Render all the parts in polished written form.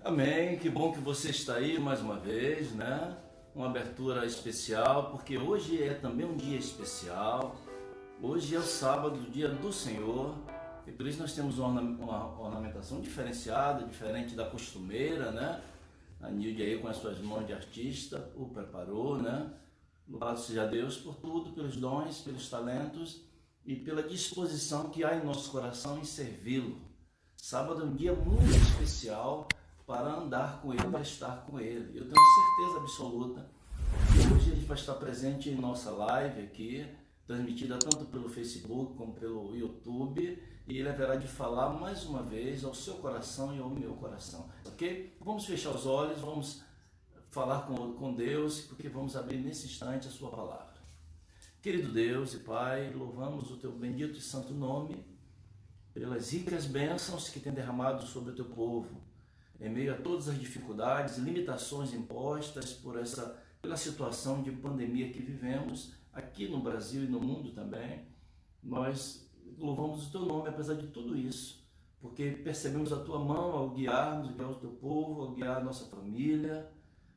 Amém, que bom que você está aí mais uma vez, né? Uma abertura especial, porque hoje é também um dia especial. Hoje é o sábado, o dia do Senhor, e por isso nós temos uma ornamentação diferenciada, diferente da costumeira, né? A Nilde aí com as suas mãos de artista o preparou, né? Louvado seja Deus por tudo, pelos dons, pelos talentos e pela disposição que há em nosso coração em servi-lo. Sábado é um dia muito especial para andar com Ele, para estar com Ele. Eu tenho certeza absoluta que hoje Ele vai estar presente em nossa live aqui, transmitida tanto pelo Facebook como pelo YouTube, e Ele haverá de falar mais uma vez ao seu coração e ao meu coração, ok? Vamos fechar os olhos, vamos falar com Deus, porque vamos abrir nesse instante a sua palavra. Querido Deus e Pai, louvamos o Teu bendito e santo nome, pelas ricas bênçãos que tem derramado sobre o Teu povo, em meio a todas as dificuldades e limitações impostas pela situação de pandemia que vivemos aqui no Brasil e no mundo também. Nós louvamos o Teu nome apesar de tudo isso, porque percebemos a Tua mão ao guiar-nos, guiar o Teu povo, ao guiar a nossa família,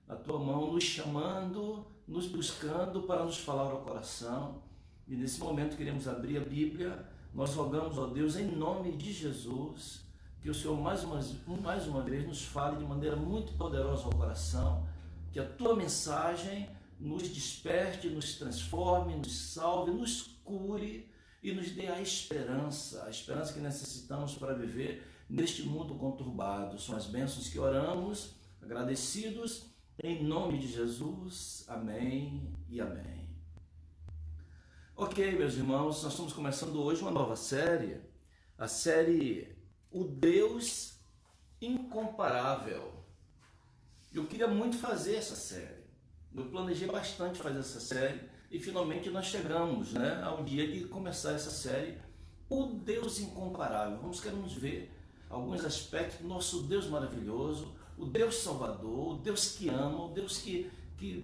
a Tua mão nos chamando, nos buscando para nos falar ao coração. E nesse momento queremos abrir a Bíblia. Nós rogamos, ó Deus, em nome de Jesus, que o Senhor mais uma vez nos fale de maneira muito poderosa ao coração, que a Tua mensagem nos desperte, nos transforme, nos salve, nos cure e nos dê a esperança que necessitamos para viver neste mundo conturbado. São as bênçãos que oramos, agradecidos, em nome de Jesus. Amém e amém. Ok, meus irmãos, nós estamos começando hoje uma nova série, a série O Deus Incomparável. Eu queria muito fazer essa série, eu planejei bastante fazer essa série e finalmente nós chegamos, né, ao dia de começar essa série, O Deus Incomparável. Queremos ver alguns aspectos do nosso Deus maravilhoso, o Deus Salvador, o Deus que ama, o Deus que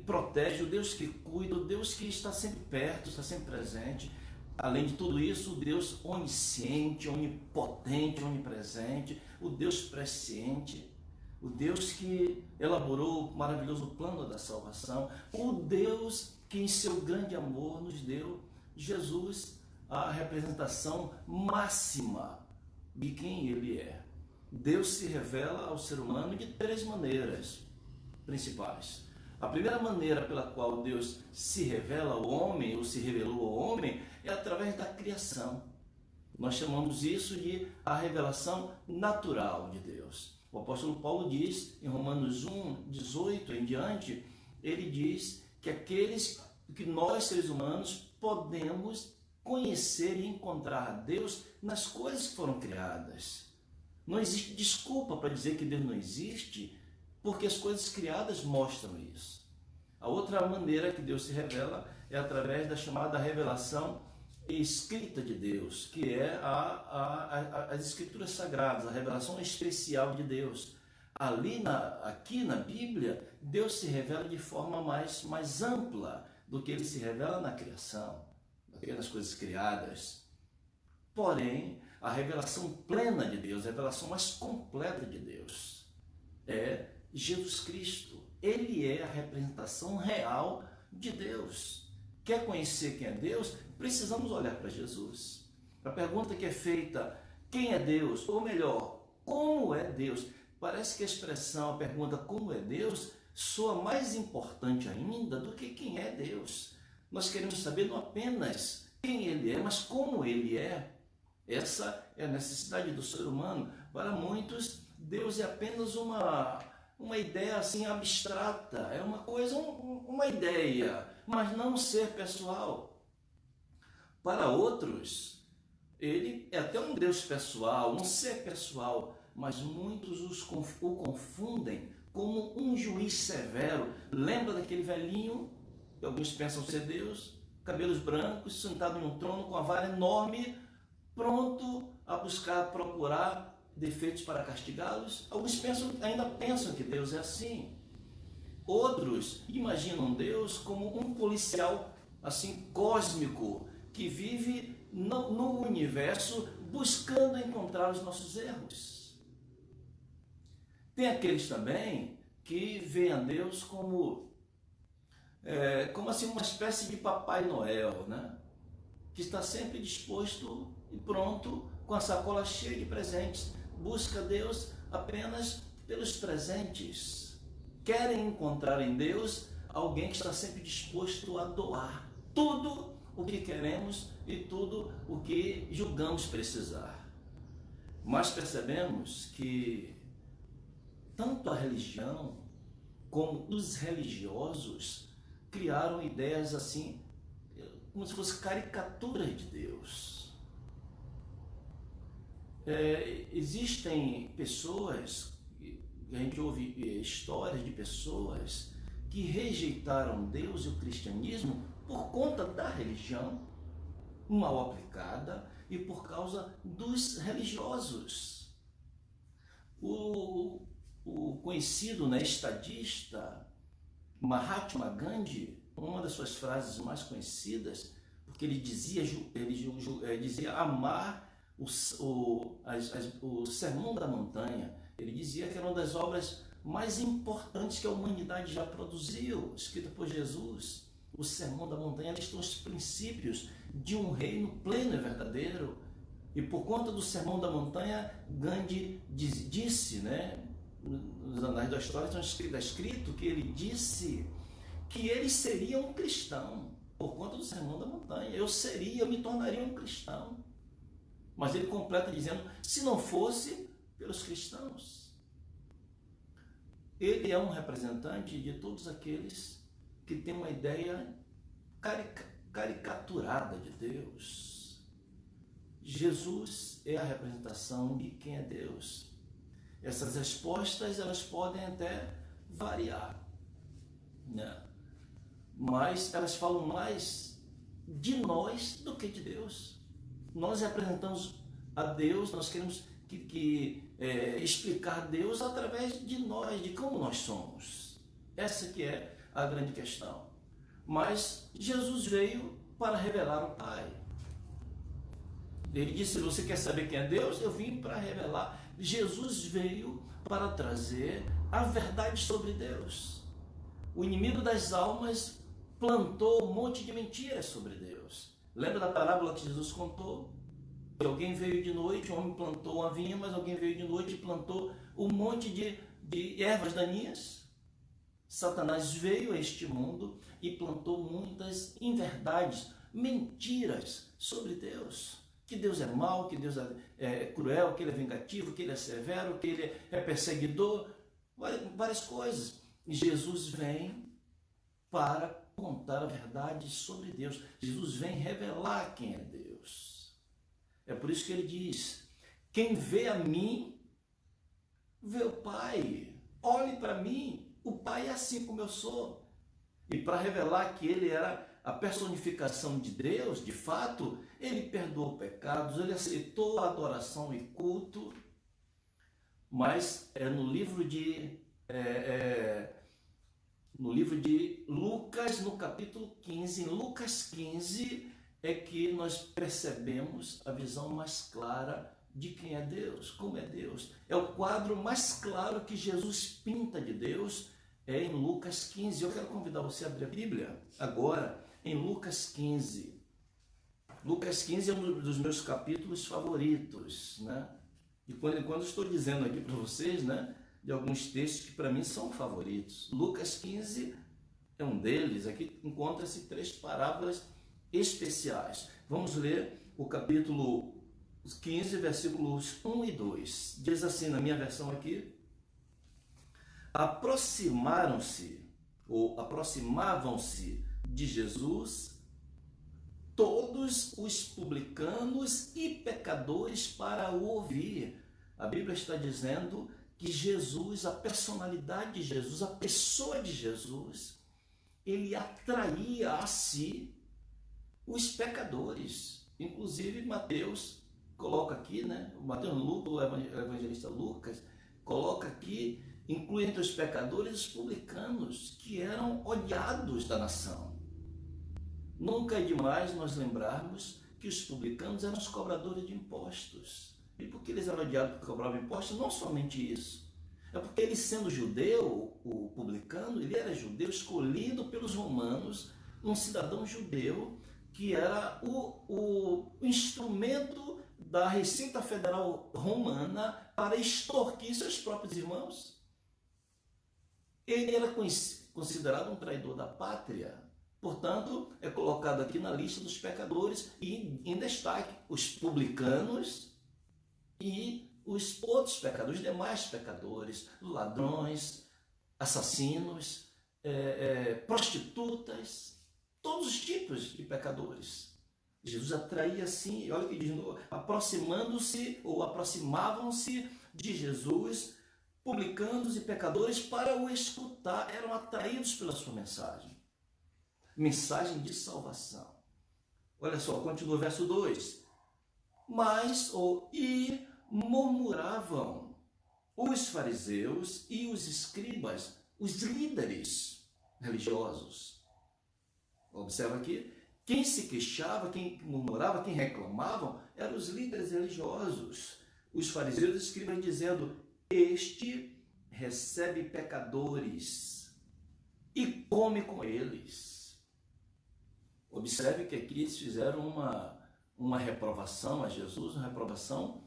protege, o Deus que cuida, o Deus que está sempre perto, está sempre presente. Além de tudo isso, o Deus onisciente, onipotente, onipresente, o Deus presciente, o Deus que elaborou o maravilhoso plano da salvação, o Deus que em seu grande amor nos deu Jesus, a representação máxima de quem Ele é. Deus se revela ao ser humano de três maneiras principais. A primeira maneira pela qual Deus se revela ao homem, ou se revelou ao homem, é através da criação. Nós chamamos isso de a revelação natural de Deus. O apóstolo Paulo diz, em Romanos 1, 18 em diante, ele diz que nós, seres humanos, podemos conhecer e encontrar a Deus nas coisas que foram criadas. Não existe desculpa para dizer que Deus não existe, porque as coisas criadas mostram isso. A outra maneira que Deus se revela é através da chamada revelação escrita de Deus, que é as escrituras sagradas, a revelação especial de Deus. Aqui na Bíblia, Deus se revela de forma mais ampla do que Ele se revela na criação, nas coisas criadas. Porém, a revelação plena de Deus, a revelação mais completa de Deus, é Jesus Cristo. Ele é a representação real de Deus. Quer conhecer quem é Deus? Precisamos olhar para Jesus. A pergunta que é feita, quem é Deus? Ou melhor, como é Deus? Parece que a pergunta como é Deus, soa mais importante ainda do que quem é Deus. Nós queremos saber não apenas quem Ele é, mas como Ele é. Essa é a necessidade do ser humano. Para muitos, Deus é apenas uma ideia assim abstrata, é uma coisa, uma ideia, mas não um ser pessoal. Para outros, Ele é até um Deus pessoal, um ser pessoal, mas muitos o confundem como um juiz severo. Lembra daquele velhinho, que alguns pensam ser Deus, cabelos brancos, sentado em um trono com a vara enorme, pronto a procurar defeitos para castigá-los? Alguns ainda pensam que Deus é assim. Outros imaginam Deus como um policial assim cósmico que vive no universo buscando encontrar os nossos erros. Tem aqueles também que veem a Deus como assim uma espécie de Papai Noel, né? Que está sempre disposto e pronto, com a sacola cheia de presentes. Busca Deus apenas pelos presentes. Querem encontrar em Deus alguém que está sempre disposto a doar tudo o que queremos e tudo o que julgamos precisar. Mas percebemos que tanto a religião como os religiosos criaram ideias assim, como se fossem caricaturas de Deus. Existem pessoas, a gente ouve histórias de pessoas que rejeitaram Deus e o cristianismo por conta da religião mal aplicada e por causa dos religiosos. O conhecido, né, estadista Mahatma Gandhi, uma das suas frases mais conhecidas, porque ele dizia amar o Sermão da Montanha. Ele dizia que era uma das obras mais importantes que a humanidade já produziu, escrita por Jesus. O Sermão da Montanha listou os princípios de um reino pleno e verdadeiro. E por conta do Sermão da Montanha, Gandhi disse, né, nos anais da história está escrito que ele disse que ele seria um cristão por conta do Sermão da Montanha. Eu me tornaria um cristão. Mas ele completa dizendo, se não fosse pelos cristãos. Ele é um representante de todos aqueles que têm uma ideia caricaturada de Deus. Jesus é a representação de quem é Deus. Essas respostas, elas podem até variar, né? Mas elas falam mais de nós do que de Deus. Nós representamos a Deus, nós queremos explicar Deus através de nós, de como nós somos. Essa que é a grande questão. Mas Jesus veio para revelar o Pai. Ele disse, você quer saber quem é Deus? Eu vim para revelar. Jesus veio para trazer a verdade sobre Deus. O inimigo das almas plantou um monte de mentiras sobre Deus. Lembra da parábola que Jesus contou? Que alguém veio de noite, um homem plantou uma vinha, mas alguém veio de noite e plantou um monte de ervas daninhas. Satanás veio a este mundo e plantou muitas inverdades, mentiras sobre Deus. Que Deus é mau, que Deus é cruel, que Ele é vingativo, que Ele é severo, que Ele é perseguidor, várias coisas. E Jesus vem para contar a verdade sobre Deus. Jesus vem revelar quem é Deus. É por isso que Ele diz, quem vê a mim, vê o Pai. Olhe para mim, o Pai é assim como eu sou. E para revelar que Ele era a personificação de Deus, de fato, Ele perdoou pecados, Ele aceitou a adoração e culto. Mas no livro de Lucas, no capítulo 15, em Lucas 15, é que nós percebemos a visão mais clara de quem é Deus, como é Deus. É o quadro mais claro que Jesus pinta de Deus, é em Lucas 15. Eu quero convidar você a abrir a Bíblia agora, em Lucas 15. Lucas 15 é um dos meus capítulos favoritos, né? E quando em quando estou dizendo aqui para vocês, né, de alguns textos que para mim são favoritos. Lucas 15 é um deles. Aqui encontra-se 3 parábolas especiais. Vamos ler o capítulo 15, versículos 1 e 2. Diz assim na minha versão aqui: aproximavam-se de Jesus todos os publicanos e pecadores para o ouvir. A Bíblia está dizendo que Jesus, a personalidade de Jesus, a pessoa de Jesus, ele atraía a si os pecadores. Inclusive Mateus coloca aqui, né? O evangelista Lucas coloca aqui, inclui entre os pecadores os publicanos, que eram odiados da nação. Nunca é demais nós lembrarmos que os publicanos eram os cobradores de impostos. E por que eles eram odiados porque cobravam impostos? Não somente isso. É porque ele, sendo judeu, o publicano, ele era judeu escolhido pelos romanos, um cidadão judeu, que era o instrumento da Receita Federal Romana para extorquir seus próprios irmãos. Ele era considerado um traidor da pátria. Portanto, é colocado aqui na lista dos pecadores e em destaque os publicanos e os outros pecadores, os demais pecadores, ladrões, assassinos, prostitutas, todos os tipos de pecadores. Jesus atraía assim, olha o que diz, aproximando-se ou aproximavam-se de Jesus, publicanos e pecadores, para o escutar, eram atraídos pela sua mensagem. Mensagem de salvação. Olha só, continua o verso 2. E murmuravam os fariseus e os escribas, os líderes religiosos. Observa aqui, quem se queixava, quem murmurava, quem reclamavam, eram os líderes religiosos. Os fariseus e os escribas dizendo: este recebe pecadores e come com eles. Observe que aqui eles fizeram uma reprovação a Jesus, uma reprovação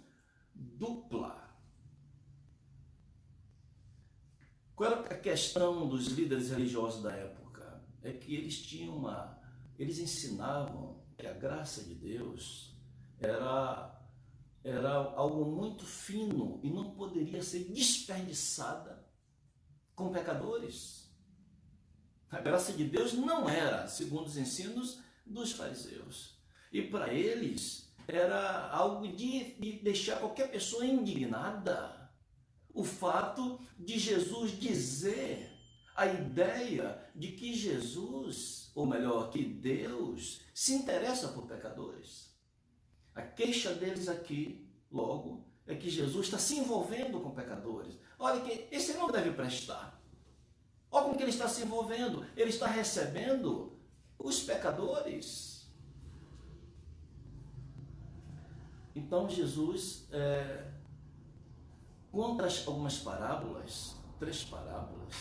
dupla. Qual era a questão dos líderes religiosos da época? É que eles ensinavam que a graça de Deus era algo muito fino e não poderia ser desperdiçada com pecadores. A graça de Deus não era segundo os ensinos dos fariseus. E para eles era algo de deixar qualquer pessoa indignada. O fato de Jesus dizer, a ideia de que Jesus, ou melhor, que Deus se interessa por pecadores. A queixa deles aqui, logo, é que Jesus está se envolvendo com pecadores. Olha que esse não deve prestar. Olha como que ele está se envolvendo. Ele está recebendo os pecadores. Então Jesus conta algumas parábolas, 3 parábolas,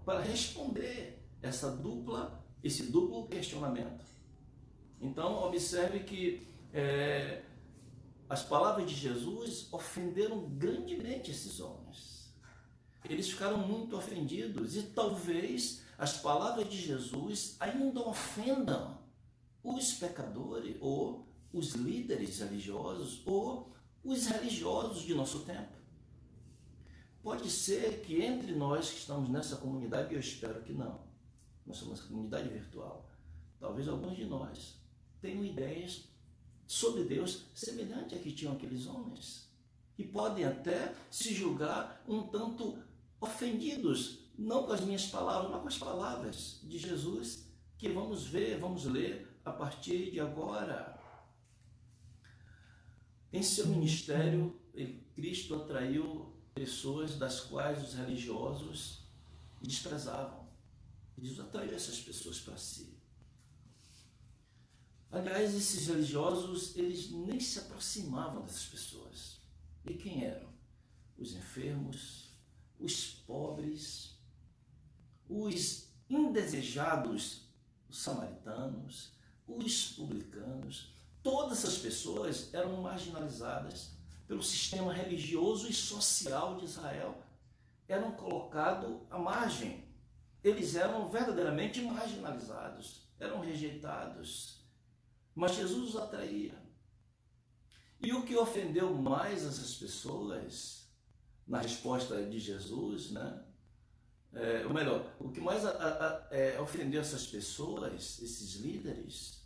para responder esse duplo questionamento. Então observe que as palavras de Jesus ofenderam grandemente esses homens. Eles ficaram muito ofendidos e talvez as palavras de Jesus ainda ofendam os pecadores ou os líderes religiosos ou os religiosos de nosso tempo. Pode ser que entre nós que estamos nessa comunidade, eu espero que não, nós somos uma comunidade virtual, talvez alguns de nós tenham ideias sobre Deus semelhante a que tinham aqueles homens e podem até se julgar um tanto ofendidos, não com as minhas palavras, mas com as palavras de Jesus, que vamos ler a partir de agora. Em seu ministério, Cristo atraiu pessoas das quais os religiosos desprezavam. Jesus atraiu essas pessoas para si. Aliás, esses religiosos, eles nem se aproximavam dessas pessoas. E quem eram? Os enfermos, os pobres, os indesejados samaritanos, os publicanos. Todas essas pessoas eram marginalizadas pelo sistema religioso e social de Israel. Eram colocados à margem. Eles eram verdadeiramente marginalizados, eram rejeitados. Mas Jesus os atraía. E o que ofendeu mais essas pessoas, na resposta de Jesus, ou melhor, o que mais ofendeu essas pessoas, esses líderes,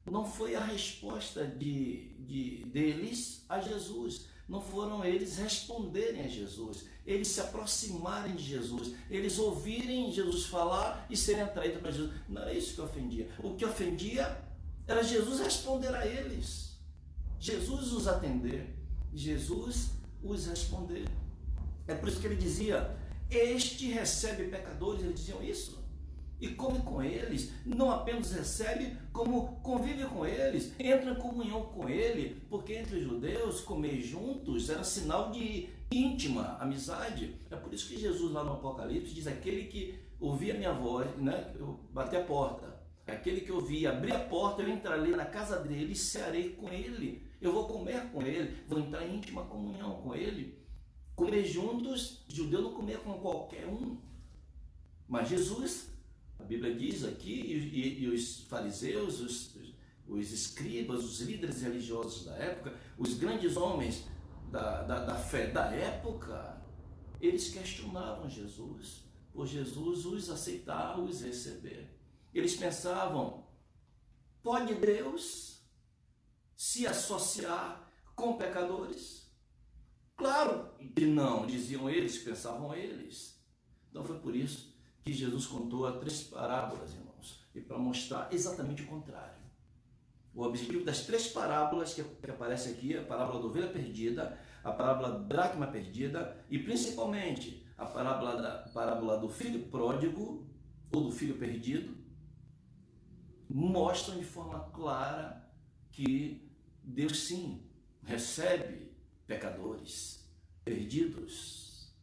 não foi a resposta deles a Jesus, não foram eles responderem a Jesus, eles se aproximarem de Jesus, eles ouvirem Jesus falar e serem atraídos para Jesus. Não era isso que ofendia. O que ofendia era Jesus responder a eles, Jesus os atender, Jesus os responder. É por isso que ele dizia: este recebe pecadores. Eles diziam isso. e come com eles, não apenas recebe, como convive com eles, entra em comunhão com ele, porque entre os judeus comer juntos era sinal de íntima amizade. É por isso que Jesus lá no Apocalipse diz: aquele que ouvir a minha voz, né, eu bater a porta, aquele que ouvir abrir a porta, eu entrarei na casa dele e cearei com ele, eu vou comer com ele, vou entrar em íntima comunhão com ele. Comer juntos, judeu não comer com qualquer um, mas Jesus, a Bíblia diz aqui, e os fariseus, os escribas, os líderes religiosos da época, os grandes homens da fé da época, eles questionavam Jesus, por Jesus os aceitar, os receber. Eles pensavam: pode Deus se associar com pecadores? Claro que não, diziam eles, pensavam eles. Então foi por isso que Jesus contou 3 parábolas, irmãos, e para mostrar exatamente o contrário. O objetivo das 3 parábolas que aparece aqui, a parábola da ovelha perdida, a parábola da dracma perdida e principalmente a parábola do filho pródigo ou do filho perdido, mostram de forma clara que Deus sim recebe pecadores perdidos.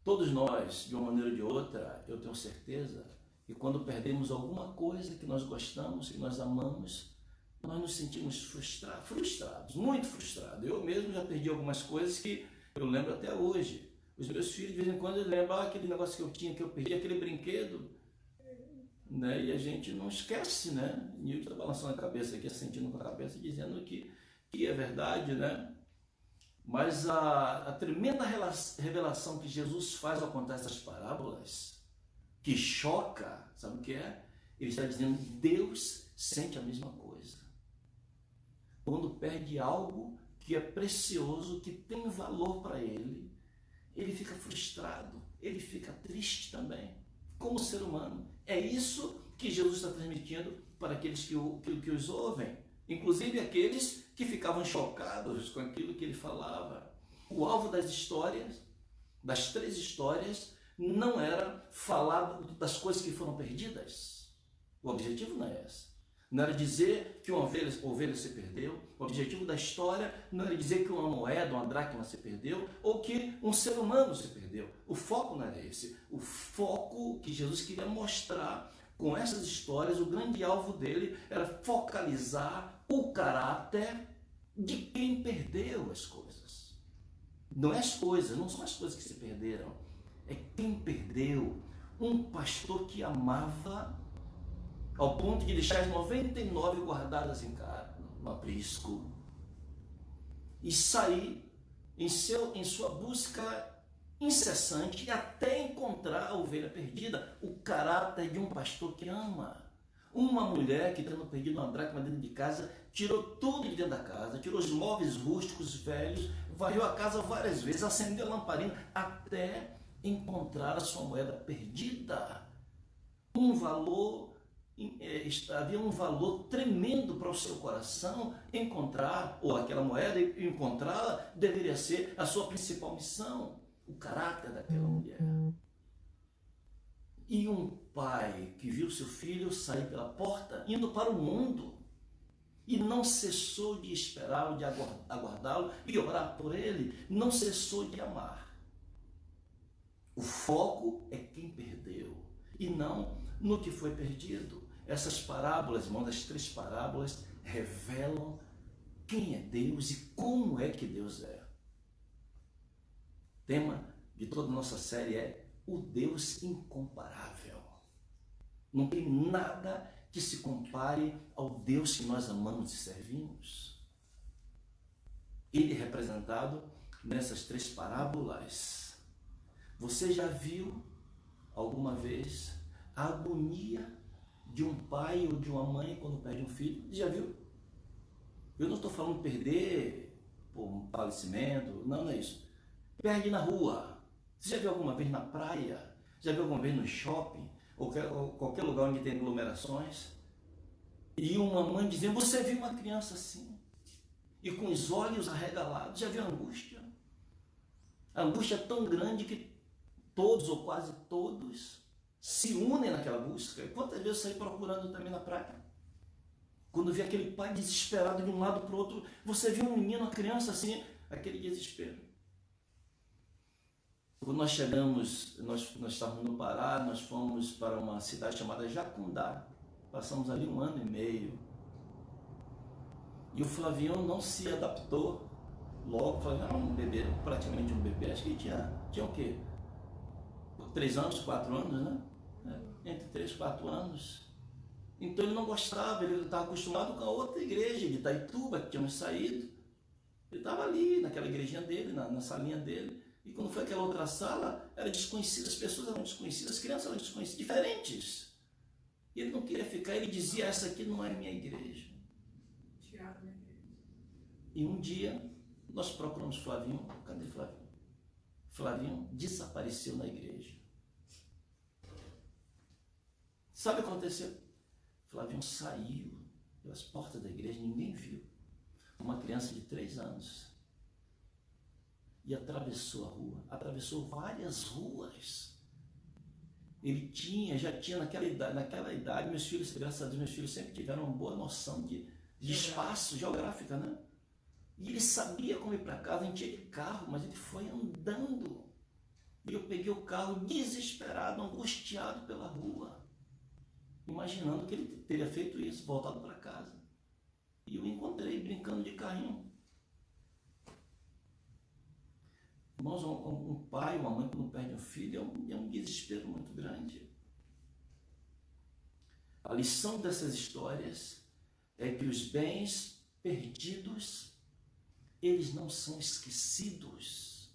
Todos nós, de uma maneira ou de outra, eu tenho certeza que quando perdemos alguma coisa que nós gostamos, que nós amamos, nós nos sentimos frustrados, muito frustrados. Eu mesmo já perdi algumas coisas que eu lembro até hoje. Os meus filhos, de vez em quando, eles lembram aquele negócio que eu tinha, que eu perdi, aquele brinquedo, né? E a gente não esquece, né? E eu estou balançando a cabeça aqui, sentindo com a cabeça, dizendo que é verdade, né? Mas a tremenda revelação que Jesus faz ao contar essas parábolas, que choca, sabe o que é? Ele está dizendo: Deus sente a mesma coisa. Quando perde algo que é precioso, que tem valor para ele, ele fica frustrado, ele fica triste também, como ser humano. É isso que Jesus está transmitindo para aqueles que os ouvem, inclusive aqueles que ficavam chocados com aquilo que ele falava. O alvo das histórias, das 3 histórias, não era falar das coisas que foram perdidas. O objetivo não é esse. Não era dizer que uma ovelha se perdeu. O objetivo da história não era dizer que uma moeda, uma dracma se perdeu, ou que um ser humano se perdeu. O foco não era esse. O foco que Jesus queria mostrar com essas histórias, o grande alvo dele era focalizar o caráter de quem perdeu as coisas. Não é as coisas, não são as coisas que se perderam. É quem perdeu. Um pastor que amava ao ponto de deixar as 99 guardadas no aprisco e sair em sua busca incessante até encontrar a ovelha perdida. O caráter de um pastor que ama. Uma mulher que, tendo perdido uma dracma dentro de casa, tirou tudo de dentro da casa, tirou os móveis rústicos velhos, varreu a casa várias vezes, acendeu a lamparina até encontrar a sua moeda perdida. Havia um valor tremendo para o seu coração encontrar, ou aquela moeda, encontrá-la deveria ser a sua principal missão, o caráter daquela mulher. E um pai que viu seu filho sair pela porta, indo para o mundo, e não cessou de esperá-lo, de aguardá-lo e orar por ele, não cessou de amar. O foco é quem perdeu, e não no que foi perdido. Essas parábolas, irmãos, as 3 parábolas revelam quem é Deus e como é que Deus é. O tema de toda a nossa série é o Deus incomparável. Não tem nada que se compare ao Deus que nós amamos e servimos. Ele é representado nessas 3 parábolas. Você já viu alguma vez a agonia de um pai ou de uma mãe quando perde um filho? Já viu? Eu não estou falando perder por um falecimento, não é isso. Perde na rua. Você já viu alguma vez na praia? Já viu alguma vez no shopping? Ou qualquer lugar onde tem aglomerações? E uma mãe dizendo: você viu uma criança assim? E com os olhos arregalados? Já viu a angústia? A angústia é tão grande que todos ou quase todos se unem naquela busca. E quantas vezes eu saí procurando também na praia? Quando vi aquele pai desesperado de um lado para o outro, você viu um menino, uma criança assim, aquele desespero. Quando nós chegamos, nós estávamos no Pará, nós fomos para uma cidade chamada Jacundá. Passamos ali 1 ano e meio. E o Flavinho não se adaptou logo. O Flavinho era um bebê, praticamente um bebê. Acho que tinha o quê? 3 anos, 4 anos, né? Entre 3 e 4 anos. Então ele não gostava, ele estava acostumado com a outra igreja de Itaituba, que tínhamos saído. Ele estava ali, naquela igrejinha dele, na salinha dele. E quando foi aquela outra sala, era desconhecida, as pessoas eram desconhecidas, as crianças eram desconhecidas, diferentes. E ele não queria ficar, ele dizia, essa aqui não é minha igreja. E um dia, nós procuramos Flavinho, cadê Flavinho? Flavinho desapareceu na igreja. Sabe o que aconteceu? Flavinho saiu pelas portas da igreja, ninguém viu. Uma criança de 3 anos. E atravessou a rua, atravessou várias ruas. Ele já tinha naquela idade, meus filhos, graças a Deus, meus filhos sempre tiveram uma boa noção de espaço geográfica, né? E ele sabia como ir para casa, a gente ia de carro, mas ele foi andando. E eu peguei o carro desesperado, angustiado pela rua, imaginando que ele teria feito isso, voltado para casa. E eu encontrei brincando de carrinho. Irmãos, um pai, uma mãe que não perde um filho é um desespero muito grande. A lição dessas histórias é que os bens perdidos, eles não são esquecidos.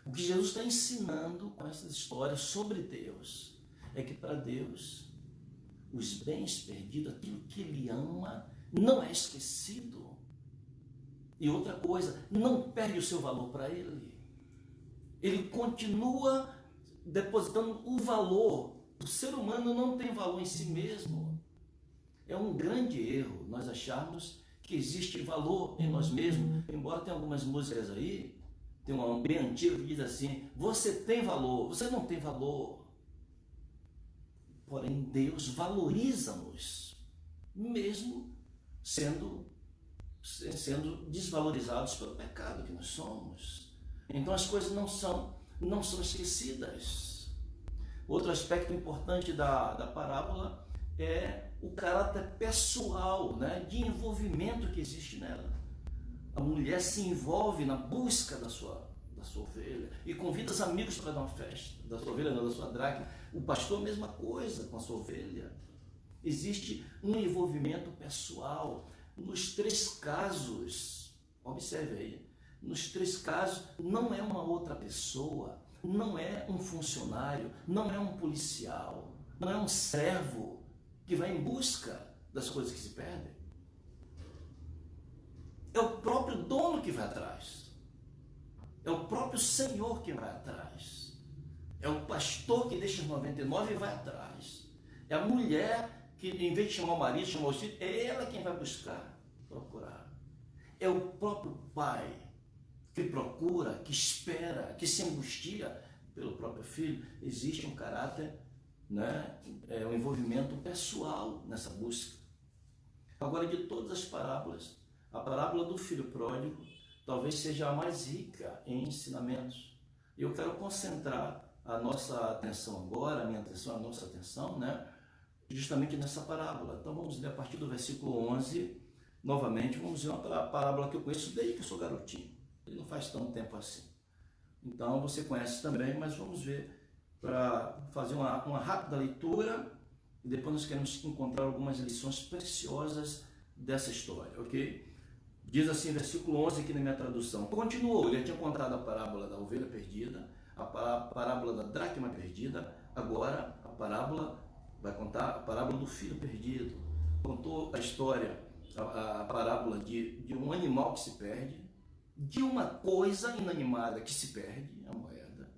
O que Jesus está ensinando com essas histórias sobre Deus é que para Deus, os bens perdidos, aquilo que Ele ama, não é esquecido. E outra coisa, não perde o seu valor para Ele. Ele continua depositando o valor. O ser humano não tem valor em si mesmo. É um grande erro nós acharmos que existe valor em nós mesmos. Embora tenha algumas músicas aí, tem uma bem antiga que diz assim, você tem valor, você não tem valor. Porém, Deus valoriza-nos, mesmo sendo desvalorizados pelo pecado que nós somos. Então as coisas não são esquecidas. Outro aspecto importante da parábola é o caráter pessoal, né, de envolvimento que existe nela. A mulher se envolve na busca da sua ovelha e convida os amigos para dar uma festa, da sua ovelha, não, da sua dracma. O pastor, a mesma coisa com a sua ovelha. Existe um envolvimento pessoal. Nos 3 casos, observe aí, nos 3 casos, não é uma outra pessoa, não é um funcionário, não é um policial, não é um servo que vai em busca das coisas que se perdem. É o próprio dono que vai atrás. É o próprio Senhor que vai atrás. É o pastor que deixa os 99 e vai atrás. É a mulher que, em vez de chamar o marido, chamar os filhos, é ela quem vai buscar, procurar. É o próprio pai que procura, que espera, que se angustia pelo próprio filho. Existe um caráter, né, um envolvimento pessoal nessa busca. Agora, de todas as parábolas, a parábola do filho pródigo talvez seja a mais rica em ensinamentos. E eu quero concentrar a nossa atenção agora, a nossa atenção, né, justamente nessa parábola. Então vamos ler a partir do versículo 11, novamente, vamos ver uma parábola que eu conheço desde que eu sou garotinho. Ele não faz tão tempo assim. Então você conhece também, mas vamos ver, para fazer uma rápida leitura, e depois nós queremos encontrar algumas lições preciosas dessa história, ok? Diz assim, versículo 11 aqui na minha tradução. Continuou, ele tinha contado a parábola da ovelha perdida, a parábola da dracma perdida, agora a parábola vai contar a parábola do filho perdido. Contou a história, a parábola de um animal que se perde, de uma coisa inanimada que se perde, a moeda,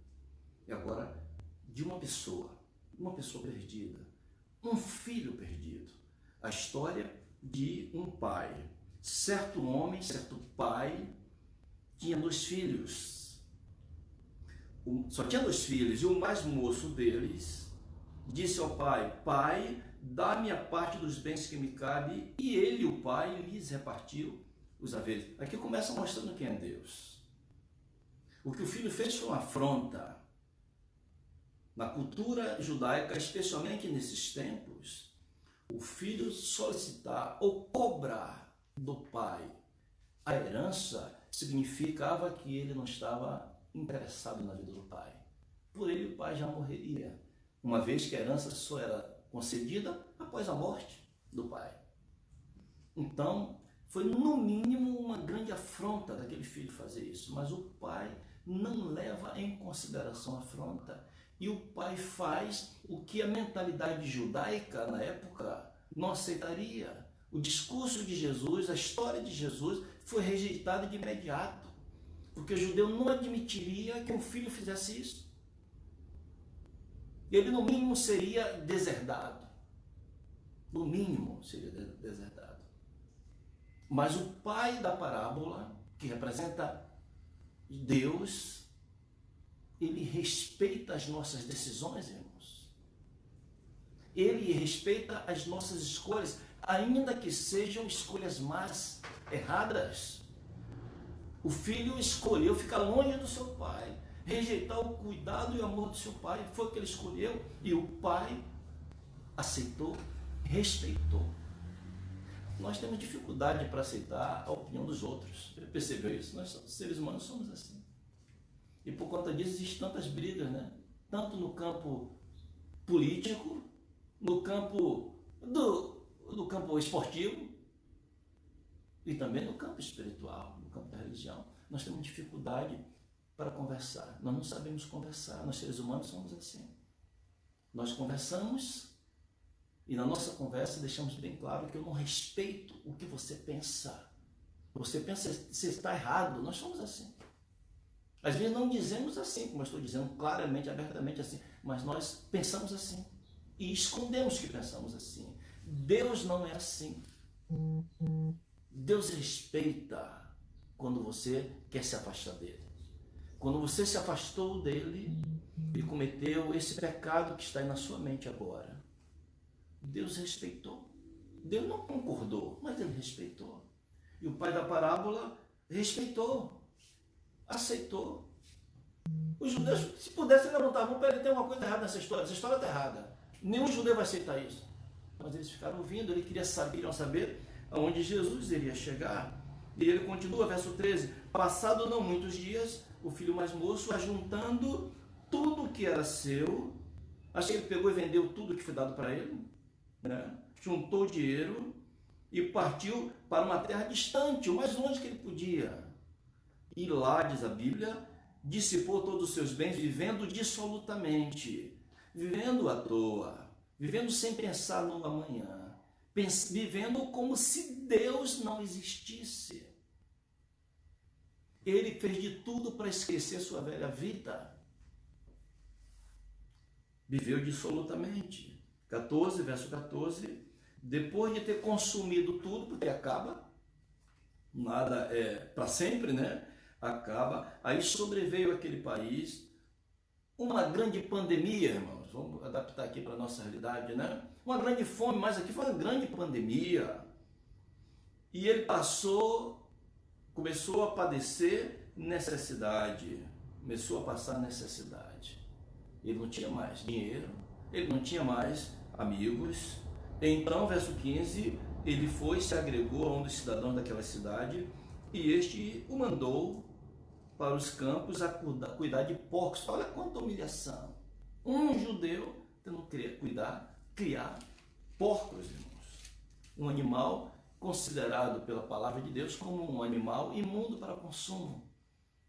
e agora de uma pessoa perdida, um filho perdido. A história de um pai. Certo homem, certo pai, tinha 2 filhos. Só tinha 2 filhos, e o mais moço deles disse ao pai: Pai, dá-me a parte dos bens que me cabe, e ele, o pai, lhes repartiu os haveres. Aqui começa mostrando quem é Deus. O que o filho fez foi uma afronta. Na cultura judaica, especialmente nesses tempos, o filho solicitar ou cobrar do pai a herança significava que ele não estava interessado na vida do pai. Por ele, o pai já morreria, uma vez que a herança só era concedida após a morte do pai. Então, foi no mínimo uma grande afronta daquele filho fazer isso, mas o pai não leva em consideração a afronta. E o pai faz o que a mentalidade judaica na época não aceitaria. O discurso de Jesus, a história de Jesus foi rejeitada de imediato, porque o judeu não admitiria que um filho fizesse isso. Ele no mínimo seria deserdado. No mínimo seria deserdado. Mas o pai da parábola, que representa Deus, ele respeita as nossas decisões, irmãos. Ele respeita as nossas escolhas, ainda que sejam escolhas más, erradas. O filho escolheu ficar longe do seu pai, rejeitar o cuidado e o amor do seu pai. Foi o que ele escolheu e o pai aceitou, respeitou. Nós temos dificuldade para aceitar a opinião dos outros. Você percebeu isso? Nós, seres humanos, somos assim. E por conta disso existem tantas brigas, né? Tanto no campo político, no campo do campo esportivo e também no campo espiritual, no campo da religião. Nós temos dificuldade para conversar. Nós não sabemos conversar. Nós, seres humanos, somos assim. Nós conversamos e na nossa conversa deixamos bem claro que eu não respeito o que você pensa. Você pensa que você está errado. Nós somos assim. Às vezes não dizemos assim, como eu estou dizendo claramente, abertamente assim, mas nós pensamos assim e escondemos que pensamos assim. Deus não é assim. Deus respeita quando você quer se afastar dele. Quando você se afastou dele e cometeu esse pecado que está aí na sua mente agora, Deus respeitou. Deus não concordou, mas ele respeitou. E o pai da parábola respeitou, aceitou. Os judeus, se pudessem levantar a mão, ele tem uma coisa errada nessa história. Essa história está errada. Nenhum judeu vai aceitar isso. Mas eles ficaram ouvindo, ele queria saber, queriam saber aonde Jesus iria chegar. E ele continua, verso 13: Passado não muitos dias, o filho mais moço, ajuntando tudo que era seu, acho que ele pegou e vendeu tudo que foi dado para ele, né? Juntou o dinheiro e partiu para uma terra distante, o mais longe que ele podia. E lá, diz a Bíblia, dissipou todos os seus bens, vivendo dissolutamente, vivendo à toa, vivendo sem pensar no amanhã, vivendo como se Deus não existisse. Ele fez de tudo para esquecer sua velha vida. Viveu dissolutamente. 14, verso 14. Depois de ter consumido tudo, porque acaba, nada é para sempre, né? Acaba. Aí sobreveio aquele país uma grande pandemia, irmãos. Vamos adaptar aqui para a nossa realidade, né? Uma grande fome, mas aqui foi uma grande pandemia. E ele começou a padecer necessidade, começou a passar necessidade. Ele não tinha mais dinheiro, ele não tinha mais amigos. Então, verso 15, ele foi, se agregou a um dos cidadãos daquela cidade e este o mandou para os campos a cuidar de porcos. Olha quanta humilhação. Um judeu tendo que criar porcos, irmãos. Um animal considerado pela palavra de Deus como um animal imundo para consumo.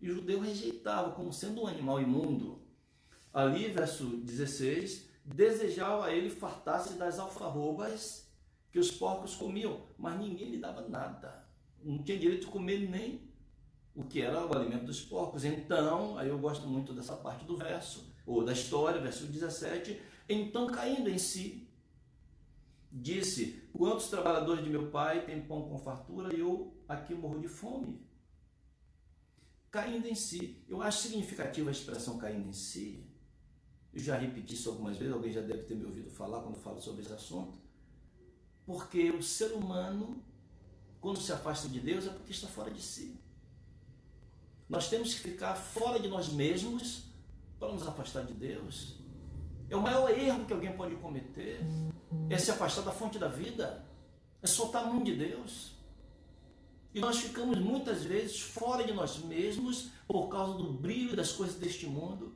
E o judeu rejeitava como sendo um animal imundo. Ali, verso 16, desejava ele fartar-se das alfarrobas que os porcos comiam, mas ninguém lhe dava nada. Não tinha direito de comer nem o que era o alimento dos porcos. Então, aí eu gosto muito dessa parte do verso, ou da história, verso 17, então caindo em si, disse: quantos trabalhadores de meu pai têm pão com fartura e eu aqui morro de fome? Caindo em si. Eu acho significativa a expressão caindo em si. Eu já repeti isso algumas vezes, alguém já deve ter me ouvido falar quando eu falo sobre esse assunto. Porque o ser humano, quando se afasta de Deus, é porque está fora de si. Nós temos que ficar fora de nós mesmos para nos afastar de Deus. É o maior erro que alguém pode cometer, é se afastar da fonte da vida, é soltar a mão de Deus. E nós ficamos muitas vezes fora de nós mesmos por causa do brilho das coisas deste mundo,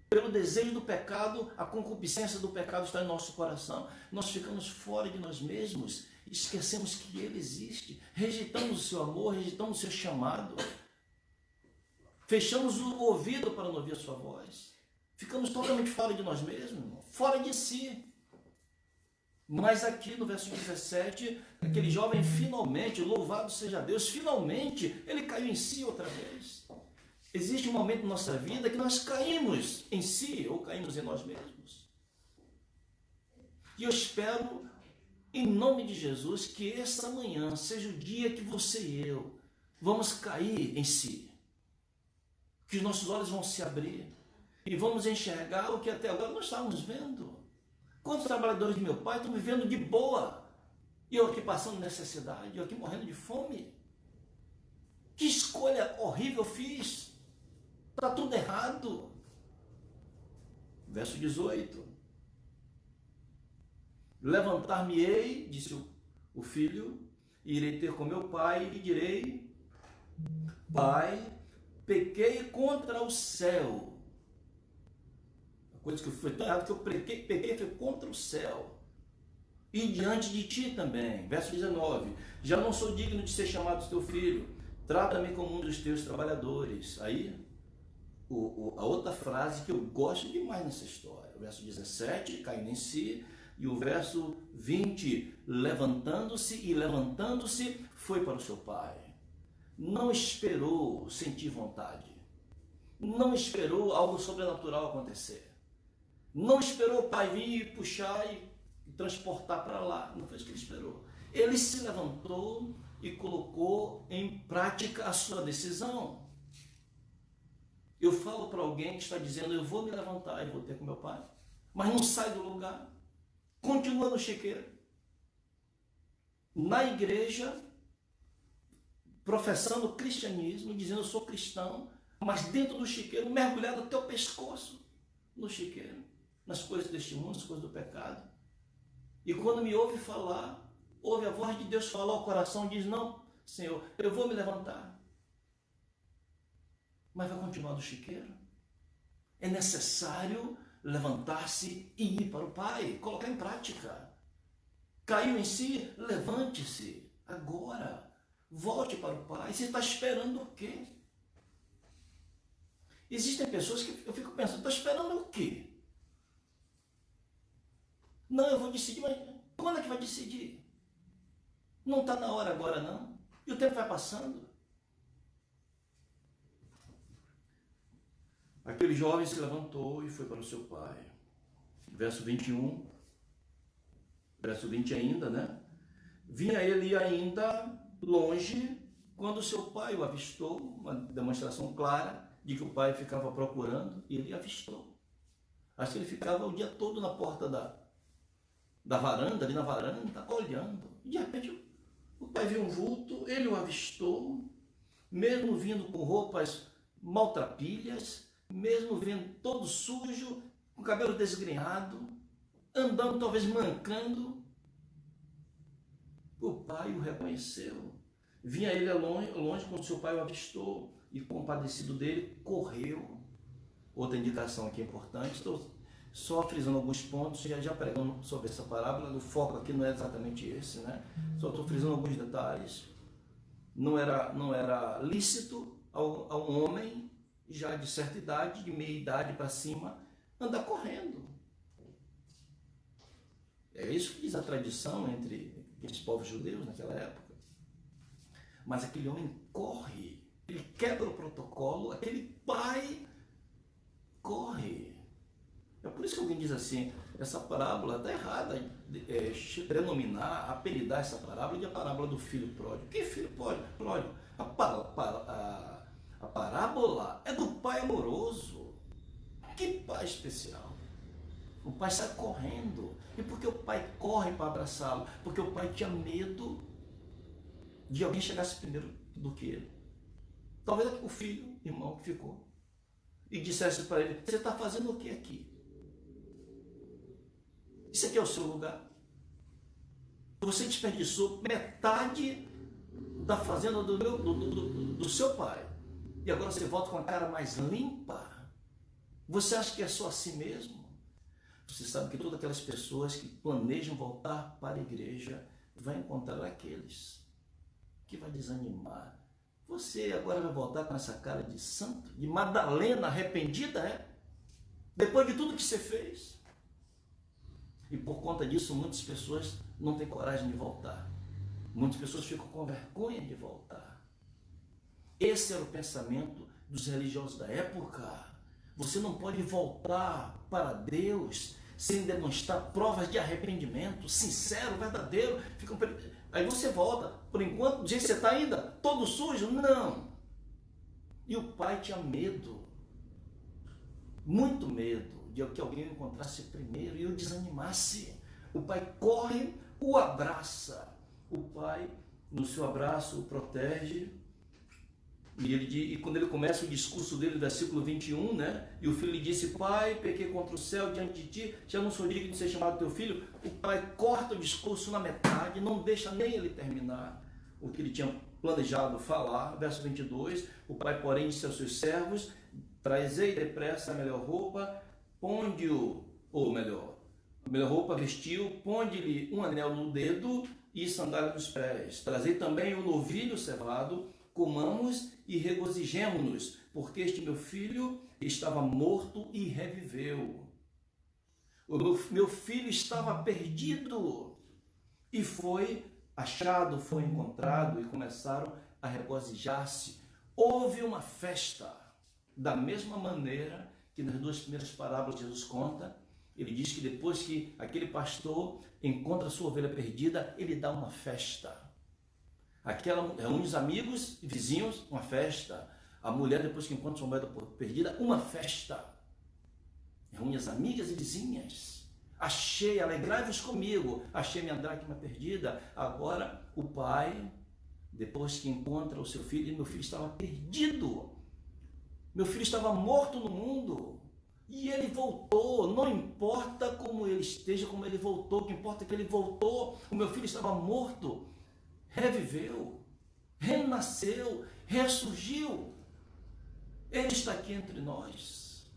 pelo desejo do pecado, a concupiscência do pecado está em nosso coração. Nós ficamos fora de nós mesmos, esquecemos que Ele existe, rejeitamos o seu amor, rejeitamos o seu chamado, fechamos o ouvido para não ouvir a sua voz, ficamos totalmente fora de nós mesmos, fora de si. Mas aqui no verso 17, aquele jovem finalmente, louvado seja Deus, finalmente ele caiu em si outra vez. Existe um momento na nossa vida que nós caímos em si ou caímos em nós mesmos. E eu espero, em nome de Jesus, que essa manhã seja o dia que você e eu vamos cair em si. Que os nossos olhos vão se abrir e vamos enxergar o que até agora nós estávamos vendo. Quantos trabalhadores de meu pai estão vivendo de boa? E eu aqui passando necessidade, eu aqui morrendo de fome. Que escolha horrível fiz. Está tudo errado. Verso 18. Levantar-me-ei, disse o filho, e irei ter com meu pai e lhe direi: Pai, pequei contra o céu. Coisa que foi tão errado que eu peguei foi contra o céu. E diante de ti também. Verso 19. Já não sou digno de ser chamado teu filho. Trata-me como um dos teus trabalhadores. Aí, a outra frase que eu gosto demais nessa história. O verso 17, caindo em si. E o verso 20, levantando-se, foi para o seu pai. Não esperou sentir vontade. Não esperou algo sobrenatural acontecer. Não esperou o pai vir e puxar e transportar para lá. Não foi isso que ele esperou. Ele se levantou e colocou em prática a sua decisão. Eu falo para alguém que está dizendo: eu vou me levantar e vou ter com meu pai, mas não sai do lugar. Continua no chiqueiro. Na igreja, professando o cristianismo, dizendo: eu sou cristão, mas dentro do chiqueiro, mergulhado até o pescoço no chiqueiro, nas coisas deste mundo, nas coisas do pecado. E quando me ouve falar, ouve a voz de Deus falar ao coração, diz: não, Senhor, eu vou me levantar. Mas vai continuar no chiqueiro. É necessário levantar-se e ir para o Pai, colocar em prática. Caiu em si, levante-se agora, volte para o Pai. Você está esperando o quê? Existem pessoas que eu fico pensando: está esperando o quê? Não, eu vou decidir, mas quando é que vai decidir? Não está na hora agora, não. E o tempo vai passando. Aquele jovem se levantou e foi para o seu pai. Verso 21, verso 20 ainda, né? Vinha ele ainda longe, quando o seu pai o avistou, uma demonstração clara de que o pai ficava procurando, e ele avistou. Acho que ele ficava o dia todo na porta da varanda, ali na varanda, olhando. E de repente o pai viu um vulto, ele o avistou, mesmo vindo com roupas maltrapilhas, mesmo vindo todo sujo, com o cabelo desgrenhado, andando talvez mancando. O pai o reconheceu. Vinha ele longe quando seu pai o avistou e, compadecido dele, correu. Outra indicação aqui importante, estou só frisando alguns pontos, já pregando sobre essa parábola. O foco aqui não é exatamente esse, né? Só estou frisando alguns detalhes. Não era lícito a um homem já de certa idade, de meia idade para cima, andar correndo. É isso que diz a tradição entre aqueles povos judeus naquela época. Mas aquele homem corre, ele quebra o protocolo, aquele pai corre. É por isso que alguém diz assim: essa parábola está errada, denominar, apelidar essa parábola de a parábola do filho pródigo. Que filho pródigo? A parábola é do pai amoroso. Que pai especial. O pai sai correndo. E por que o pai corre para abraçá-lo? Porque o pai tinha medo de alguém chegasse primeiro do que ele. Talvez o filho, irmão, que ficou, e dissesse para ele: você está fazendo o que aqui? Isso aqui é o seu lugar. Você desperdiçou metade da fazenda do seu pai. E agora você volta com a cara mais limpa. Você acha que é só assim mesmo? Você sabe que todas aquelas pessoas que planejam voltar para a igreja vai encontrar aqueles que vai desanimar. Você agora vai voltar com essa cara de santo, de Madalena arrependida, é? Depois de tudo que você fez. E por conta disso, muitas pessoas não têm coragem de voltar. Muitas pessoas ficam com vergonha de voltar. Esse era o pensamento dos religiosos da época. Você não pode voltar para Deus sem demonstrar provas de arrependimento, sincero, verdadeiro. Aí você volta, por enquanto, do jeito que você está ainda, todo sujo? Não. E o pai tinha medo, muito medo, de que alguém o encontrasse primeiro e o desanimasse. O pai corre, o abraça. O pai, no seu abraço, o protege. E quando ele começa o discurso dele, versículo 21, né? E o filho lhe disse: pai, pequei contra o céu diante de ti, já não sou digno de ser chamado teu filho. O pai corta o discurso na metade, não deixa nem ele terminar o que ele tinha planejado falar. Verso 22, o pai, porém, disse aos seus servos: trazei depressa a melhor roupa, ponde-o, ou melhor, a melhor roupa vestiu, ponde-lhe um anel no dedo e sandália nos pés. Trazei também o novilho cevado, comamos e regozijemo-nos, porque este meu filho estava morto e reviveu. O meu filho estava perdido e foi achado, foi encontrado, e começaram a regozijar-se. Houve uma festa, da mesma maneira que nas duas primeiras parábolas Jesus conta. Ele diz que depois que aquele pastor encontra a sua ovelha perdida, ele dá uma festa. Reúne os amigos e vizinhos, uma festa. A mulher, depois que encontra sua ovelha perdida, uma festa. Reúne as amigas e vizinhas. Achei, alegrai-vos comigo, achei minha dracma perdida. Agora o pai, depois que encontra o seu filho, meu filho estava perdido. Meu filho estava morto no mundo. E ele voltou, não importa como ele esteja, como ele voltou, o que importa é que ele voltou. O meu filho estava morto, reviveu, renasceu, ressurgiu. Ele está aqui entre nós.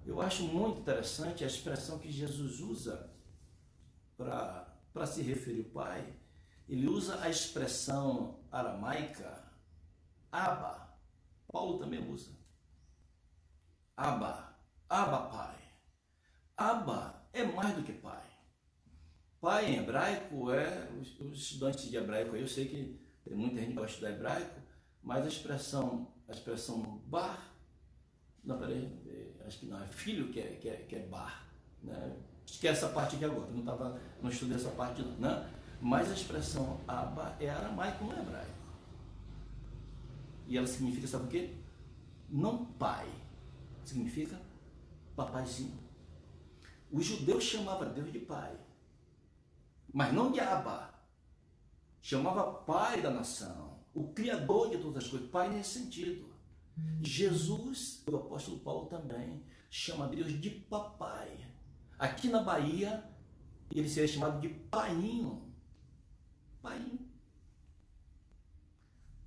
Eu acho muito interessante a expressão que Jesus usa para se referir ao Pai. Ele usa a expressão aramaica, Abba. Paulo também usa. Abba, Abba Pai. Abba é mais do que pai. Pai em hebraico os estudantes de hebraico, eu sei que tem muita gente que gosta de estudar hebraico, mas a expressão bar, não, peraí, acho que não, é filho que é bar, né? Esquece essa parte aqui agora, não estudei essa parte não, né? Mas a expressão Abba é aramaico, não é hebraico. E ela significa, sabe o quê? Não pai, significa papaizinho. Os judeus chamavam Deus de pai, mas não de Abba. Chamava pai da nação, o criador de todas as coisas, pai nesse sentido. Jesus, o apóstolo Paulo também, chama Deus de papai. Aqui na Bahia, ele seria chamado de painho. Painho.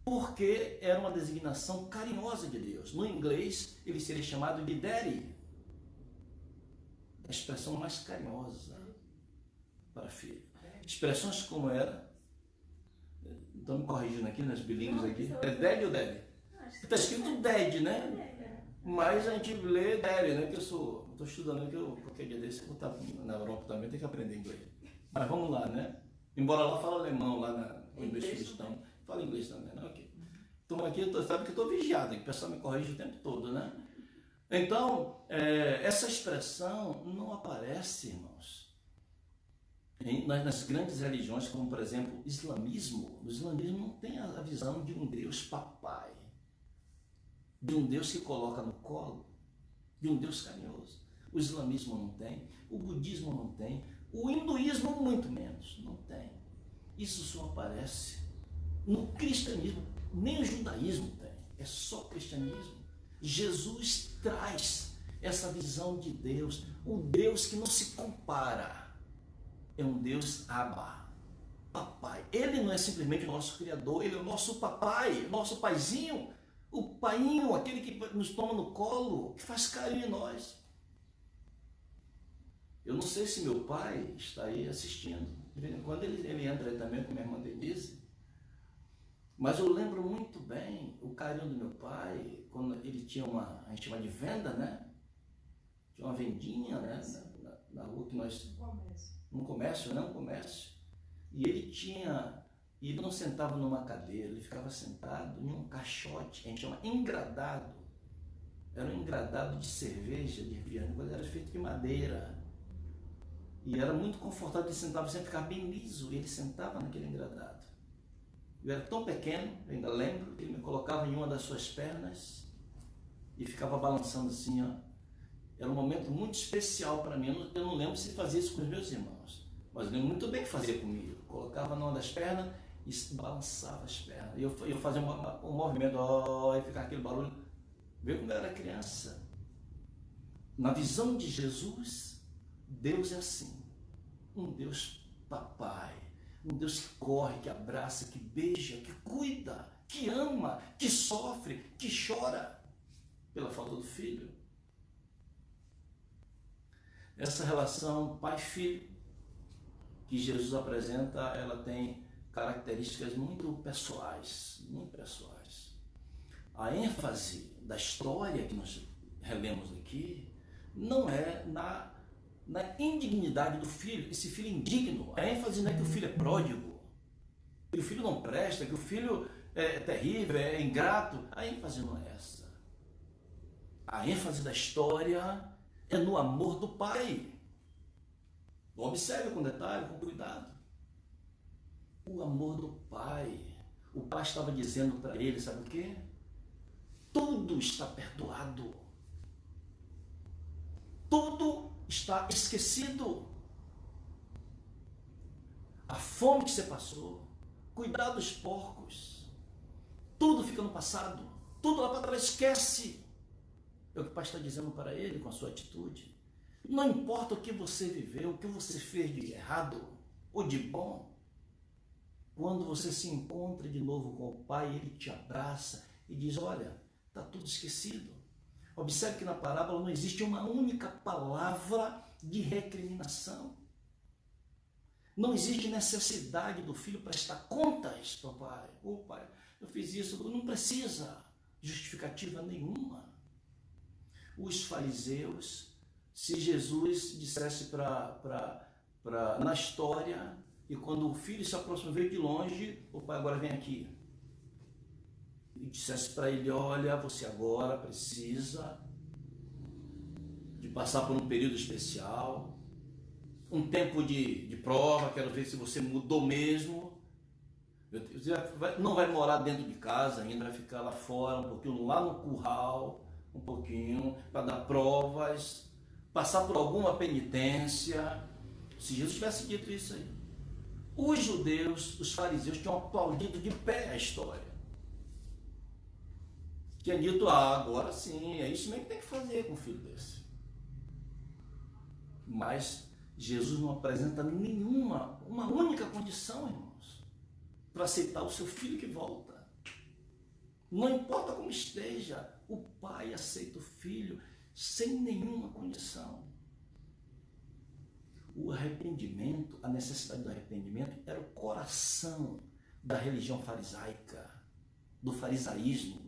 Porque era uma designação carinhosa de Deus. No inglês, ele seria chamado de daddy. A expressão mais carinhosa para filho. Expressões como era, estão me corrigindo aqui nas bilíngues aqui, é daddy ou daddy? Está escrito daddy, né? Mas a gente lê daddy, né? Que eu estou estudando, que eu qualquer dia desse, eu vou estar na Europa também, tem que aprender inglês. Mas vamos lá, né? Embora lá fala alemão, lá onde meus filhos estão, fala inglês também, né? Ok. Então aqui, sabe que eu estou vigiado, que o pessoal me corrige o tempo todo, né? Então, essa expressão não aparece, irmãos, nas grandes religiões, como por exemplo, islamismo. O islamismo não tem a visão de um Deus papai, de um Deus que coloca no colo, de um Deus carinhoso. o islamismo não tem, o budismo não tem, o hinduísmo muito menos, não tem. Isso só aparece no cristianismo, nem o judaísmo tem, é só cristianismo. Jesus traz essa visão de Deus, um Deus que não se compara, é um Deus Abba, papai. Ele não é simplesmente o nosso criador, ele é o nosso papai, nosso paizinho, o painho, aquele que nos toma no colo, que faz carinho em nós. Eu não sei se meu pai está aí assistindo, de vez em quando ele entra aí também com minha irmã Denise, mas eu lembro muito bem o carinho do meu pai, quando ele tinha a gente chama de venda, né? Tinha uma vendinha, né? Na rua que nós... Um comércio, né? Um comércio. E ele não sentava numa cadeira, ele ficava sentado em um caixote, a gente chama engradado. Era um engradado de cerveja, de refrigerante, mas era feito de madeira. E era muito confortável, ele sentava, sempre ficava bem liso, e ele sentava naquele engradado. Eu era tão pequeno, eu ainda lembro, que ele me colocava em uma das suas pernas e ficava balançando assim, ó. Era um momento muito especial para mim. Eu não lembro se fazia isso com os meus irmãos, mas eu lembro muito bem que fazia comigo. Colocava numa das pernas e balançava as pernas. E eu fazia um movimento, ó, e ficava aquele barulho. Vê como eu era criança. Na visão de Jesus, Deus é assim. Um Deus papai. Um Deus que corre, que abraça, que beija, que cuida, que ama, que sofre, que chora pela falta do filho. Essa relação pai-filho que Jesus apresenta, ela tem características muito pessoais, muito pessoais. A ênfase da história que nós relemos aqui não é na indignidade do filho, esse filho indigno. A ênfase não é que o filho é pródigo, que o filho não presta, que o filho é terrível, é ingrato. A ênfase não é essa. A ênfase da história é no amor do pai. Observe com detalhe, com cuidado. O amor do pai. O pai estava dizendo para ele, sabe o quê? Tudo está perdoado. Tudo está esquecido. A fome que você passou, cuidar dos porcos, tudo fica no passado. Tudo lá para trás, esquece. É o que o pai está dizendo para ele com a sua atitude. Não importa o que você viveu, o que você fez de errado ou de bom, quando você se encontra de novo com o pai, ele te abraça e diz, olha, está tudo esquecido. Observe que na parábola não existe uma única palavra de recriminação. Não existe necessidade do filho prestar contas para o pai. Ô pai, eu fiz isso, não precisa justificativa nenhuma. Os fariseus, se Jesus dissesse na história, e quando o filho se aproxima, veio de longe, o pai agora vem aqui, e dissesse para ele, olha, você agora precisa de passar por um período especial, um tempo de prova, quero ver se você mudou mesmo, você não vai morar dentro de casa ainda, vai ficar lá fora, um pouquinho lá no curral, um pouquinho, para dar provas, passar por alguma penitência. Se Jesus tivesse dito isso aí, os judeus, os fariseus tinham aplaudido de pé a história. Tinha dito, agora sim, é isso mesmo que tem que fazer com um filho desse. Mas Jesus não apresenta uma única condição, irmãos, para aceitar o seu filho que volta. Não importa como esteja, o pai aceita o filho sem nenhuma condição. O arrependimento, a necessidade do arrependimento era o coração da religião farisaica, do farisaísmo.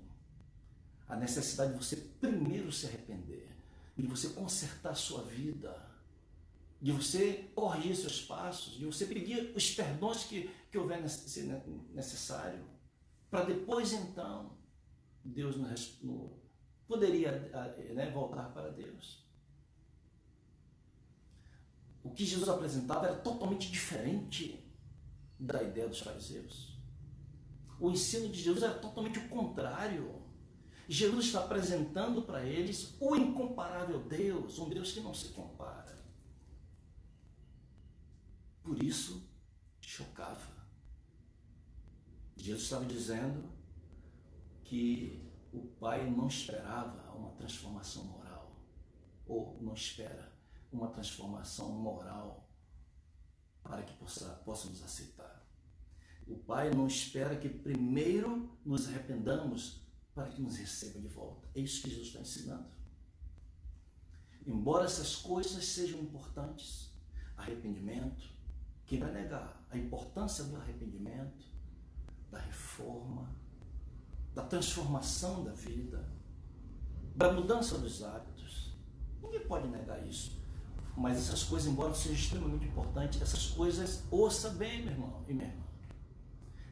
A necessidade de você primeiro se arrepender, de você consertar a sua vida, de você corrigir seus passos, de você pedir os perdões que houver necessário, para depois então Deus poderia voltar para Deus. O que Jesus apresentava era totalmente diferente da ideia dos fariseus. O ensino de Jesus era totalmente o contrário. Jesus está apresentando para eles o incomparável Deus, um Deus que não se compara. Por isso, chocava. Jesus estava dizendo que o Pai não esperava uma transformação moral, ou não espera uma transformação moral para que possa nos aceitar. O Pai não espera que primeiro nos arrependamos para que nos receba de volta. É isso que Jesus está ensinando. Embora essas coisas sejam importantes, arrependimento, quem vai negar a importância do arrependimento, da reforma, da transformação da vida, da mudança dos hábitos? Ninguém pode negar isso. Mas essas coisas, embora sejam extremamente importantes, essas coisas, ouça bem, meu irmão e minha irmã,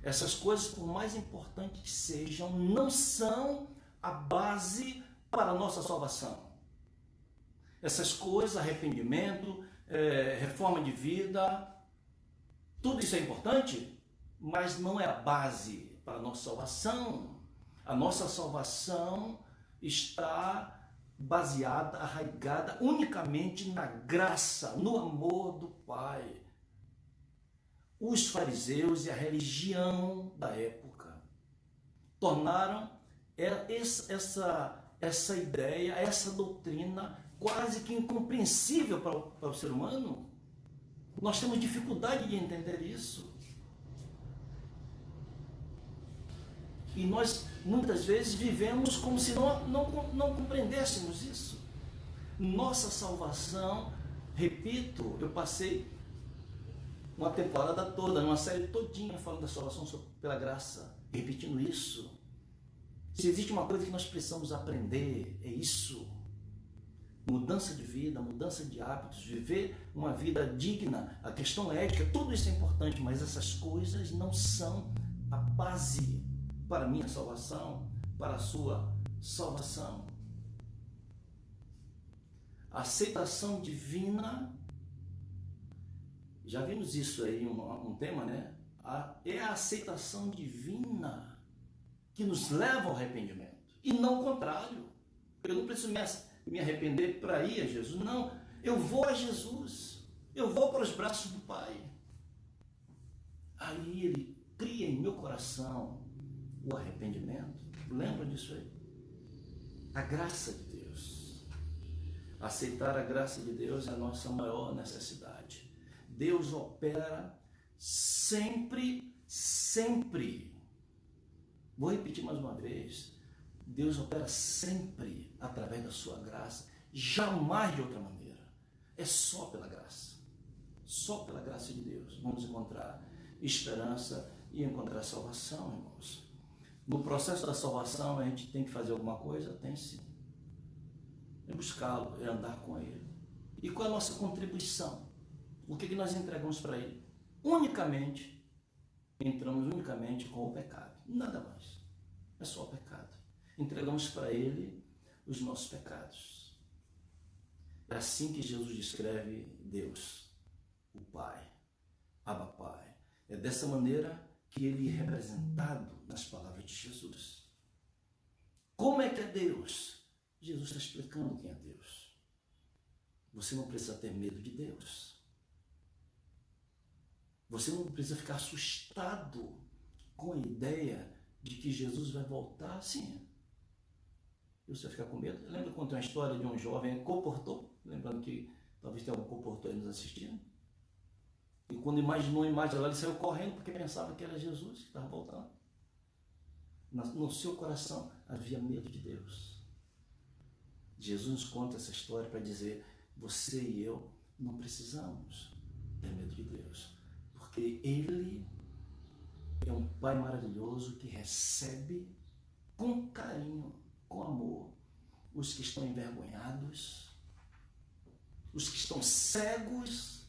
essas coisas, por mais importantes que sejam, não são a base para a nossa salvação. Essas coisas, arrependimento, reforma de vida, tudo isso é importante, mas não é a base para a nossa salvação. A nossa salvação está baseada, arraigada unicamente na graça, no amor do Pai. Os fariseus e a religião da época tornaram essa ideia, essa doutrina quase que incompreensível para o ser humano. Nós temos dificuldade de entender isso. E nós, muitas vezes, vivemos como se não compreendêssemos isso. Nossa salvação, repito, eu passei uma temporada toda, uma série todinha falando da salvação pela graça, repetindo isso. Se existe uma coisa que nós precisamos aprender, é isso. Mudança de vida, mudança de hábitos, viver uma vida digna, a questão ética, tudo isso é importante, mas essas coisas não são a base para a minha salvação, para a sua salvação. A aceitação divina, já vimos isso aí, um tema, né? É a aceitação divina que nos leva ao arrependimento, e não o contrário. Eu não preciso me arrepender para ir a Jesus, não. Eu vou a Jesus, eu vou para os braços do Pai. Aí Ele cria em meu coração o arrependimento. Lembra disso aí? A graça de Deus. Aceitar a graça de Deus é a nossa maior necessidade. Deus opera sempre, sempre. Vou repetir mais uma vez. Deus opera sempre através da sua graça, jamais de outra maneira. É só pela graça. Só pela graça de Deus vamos encontrar esperança e encontrar salvação, irmãos. No processo da salvação, a gente tem que fazer alguma coisa? Tem sim. É buscá-lo, é andar com Ele. E qual é a nossa contribuição? O que nós entregamos para Ele? Entramos unicamente com o pecado. Nada mais. É só o pecado. Entregamos para Ele os nossos pecados. É assim que Jesus descreve Deus, o Pai, Abba Pai. É dessa maneira que Ele é representado nas palavras de Jesus. Como é que é Deus? Jesus está explicando quem é Deus. Você não precisa ter medo de Deus. Você não precisa ficar assustado com a ideia de que Jesus vai voltar assim. Você vai ficar com medo? Eu lembro que eu contei uma história de um jovem comportou, lembrando que talvez tenha algum comportou aí nos assistindo. E quando imaginou a imagem lá, ele saiu correndo porque pensava que era Jesus que estava voltando. No seu coração havia medo de Deus. Jesus nos conta essa história para dizer: você e eu não precisamos ter medo de Deus, porque Ele é um Pai maravilhoso que recebe com carinho, com amor, os que estão envergonhados, os que estão cegos,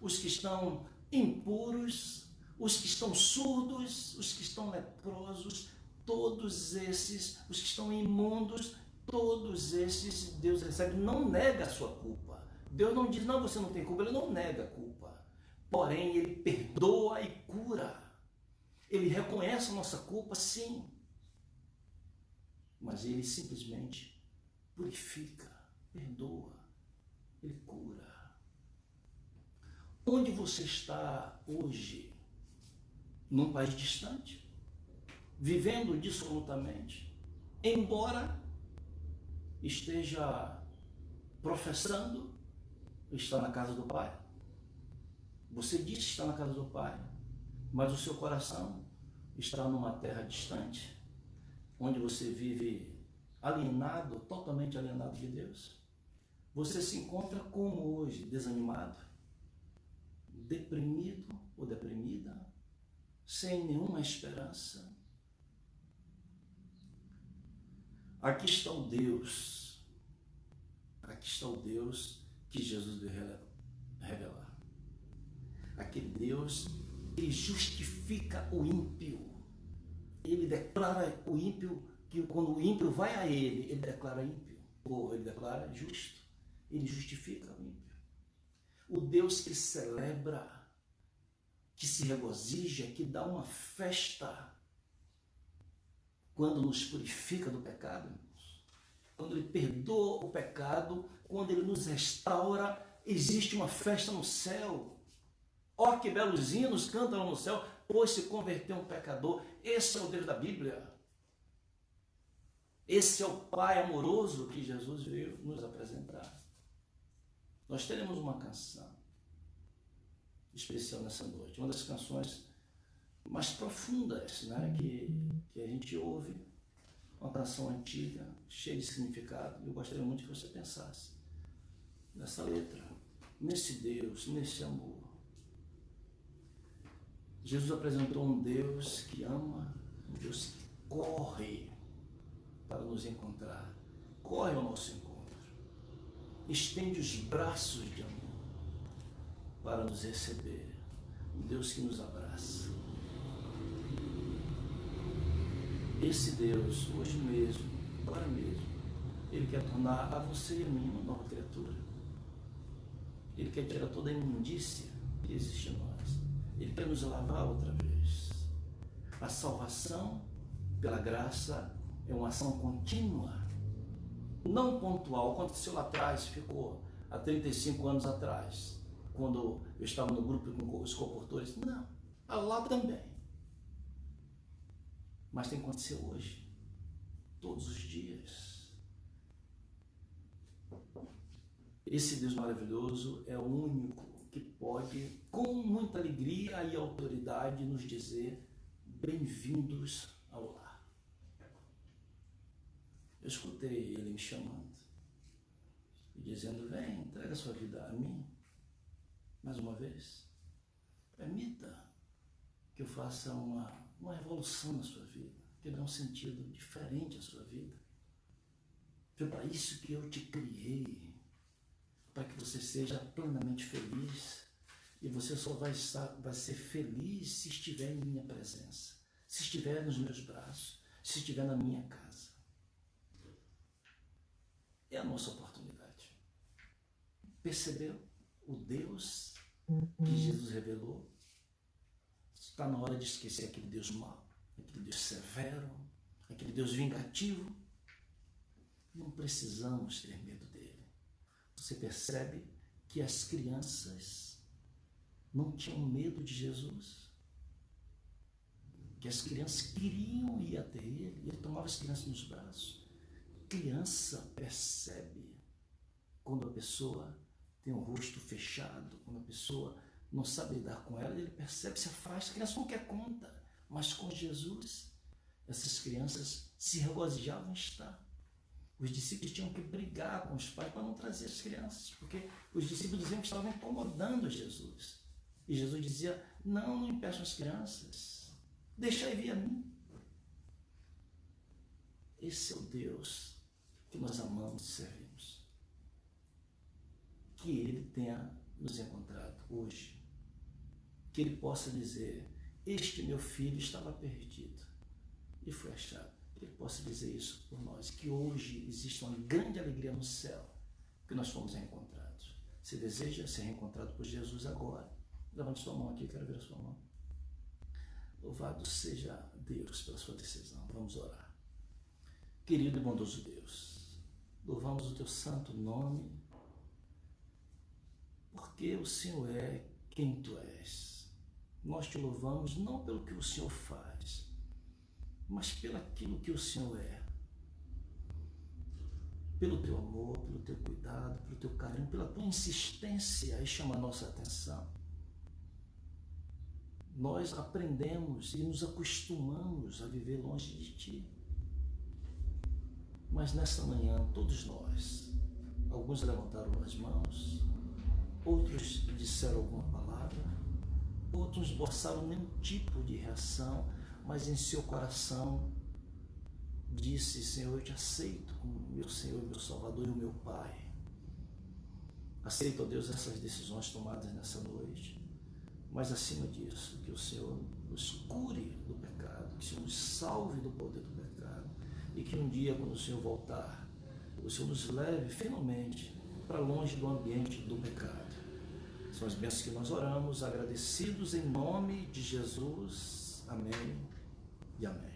os que estão impuros, os que estão surdos, os que estão leprosos, todos esses, os que estão imundos, todos esses Deus recebe, não nega a sua culpa. Deus não diz, não, você não tem culpa, Ele não nega a culpa. Porém, Ele perdoa e cura. Ele reconhece a nossa culpa, sim. mas Ele simplesmente purifica, perdoa, Ele cura. Onde você está hoje? Num país distante? Vivendo dissolutamente? Embora esteja professando estar na casa do Pai? Você diz que está na casa do Pai, mas o seu coração está numa terra distante, onde você vive alienado, totalmente alienado de Deus? Você se encontra como hoje? Desanimado? Deprimido ou deprimida? Sem nenhuma esperança? Aqui está o Deus que Jesus veio revelar. Aquele Deus que justifica o ímpio. Ele declara o ímpio, que quando o ímpio vai a ele declara ímpio, ou ele declara justo. Ele justifica o ímpio. O Deus que celebra, que se regozija, que dá uma festa quando nos purifica do pecado, quando Ele perdoa o pecado, quando Ele nos restaura, existe uma festa no céu. Ó, que belos hinos cantam no céu, pois se converteu um pecador. Esse é o Deus da Bíblia. Esse é o Pai amoroso que Jesus veio nos apresentar. Nós teremos uma canção especial nessa noite, uma das canções mais profundas, né, que a gente ouve, uma canção antiga, cheia de significado. Eu gostaria muito que você pensasse nessa letra, nesse Deus, nesse amor. Jesus apresentou um Deus que ama, um Deus que corre para nos encontrar, corre ao nosso encontro, estende os braços de amor para nos receber, um Deus que nos abraça. Esse Deus, hoje mesmo, agora mesmo, Ele quer tornar a você e a mim uma nova criatura. Ele quer tirar toda a imundícia que existe em nós. Ele quer nos lavar outra vez. A salvação, pela graça, é uma ação contínua, não pontual. Aconteceu lá atrás, ficou há 35 anos atrás, quando eu estava no grupo com os comportores. Não, lá também. Mas tem que acontecer hoje, todos os dias. Esse Deus maravilhoso é o único que pode, com muita alegria e autoridade, nos dizer: bem-vindos ao lar. Eu escutei Ele me chamando e dizendo: vem, entrega a sua vida a mim, mais uma vez. Permita que eu faça uma revolução na sua vida, que dê um sentido diferente à sua vida. Foi para isso que eu te criei, para que você seja plenamente feliz. E você só vai ser feliz se estiver em minha presença, se estiver nos meus braços, se estiver na minha casa. É a nossa oportunidade. Percebeu o Deus que Jesus revelou? Está na hora de esquecer aquele Deus mau, aquele Deus severo, aquele Deus vingativo. Não precisamos ter medo dele. Você percebe que as crianças não tinham medo de Jesus? Que as crianças queriam ir até ele, e ele tomava as crianças nos braços. Criança percebe quando a pessoa tem o rosto fechado, quando a pessoa não sabe lidar com ela, ele percebe, se afasta. A criança não quer conta, mas com Jesus, essas crianças se regozijavam em estar. Os discípulos tinham que brigar com os pais para não trazer as crianças, porque os discípulos diziam que estavam incomodando Jesus. E Jesus dizia: não impeçam as crianças, deixai vir a mim. Esse é o Deus que nós amamos e servimos. Que Ele tenha nos encontrado hoje. Que Ele possa dizer: este meu filho estava perdido e foi achado. Que Ele possa dizer isso por nós. Que hoje existe uma grande alegria no céu, que nós fomos reencontrados. Se deseja ser reencontrado por Jesus agora, levante sua mão aqui, quero ver a sua mão. Louvado seja Deus pela sua decisão. Vamos orar. Querido e bondoso Deus, louvamos o teu santo nome, porque o Senhor é quem tu és. Nós te louvamos não pelo que o Senhor faz, mas pelo aquilo que o Senhor é. Pelo teu amor, pelo teu cuidado, pelo teu carinho, pela tua insistência em chamar a nossa atenção. Nós aprendemos e nos acostumamos a viver longe de ti. Mas nessa manhã, todos nós, alguns levantaram as mãos, outros disseram alguma palavra, outros esboçaram nenhum tipo de reação, mas em seu coração disse: Senhor, eu te aceito como meu Senhor, meu Salvador e o meu Pai. Aceito, ó Deus, essas decisões tomadas nessa noite, mas acima disso, que o Senhor nos cure do pecado, que o Senhor nos salve do poder do pecado, e que um dia, quando o Senhor voltar, o Senhor nos leve finalmente para longe do ambiente do pecado. São as bênçãos que nós oramos, agradecidos em nome de Jesus. Amém e amém.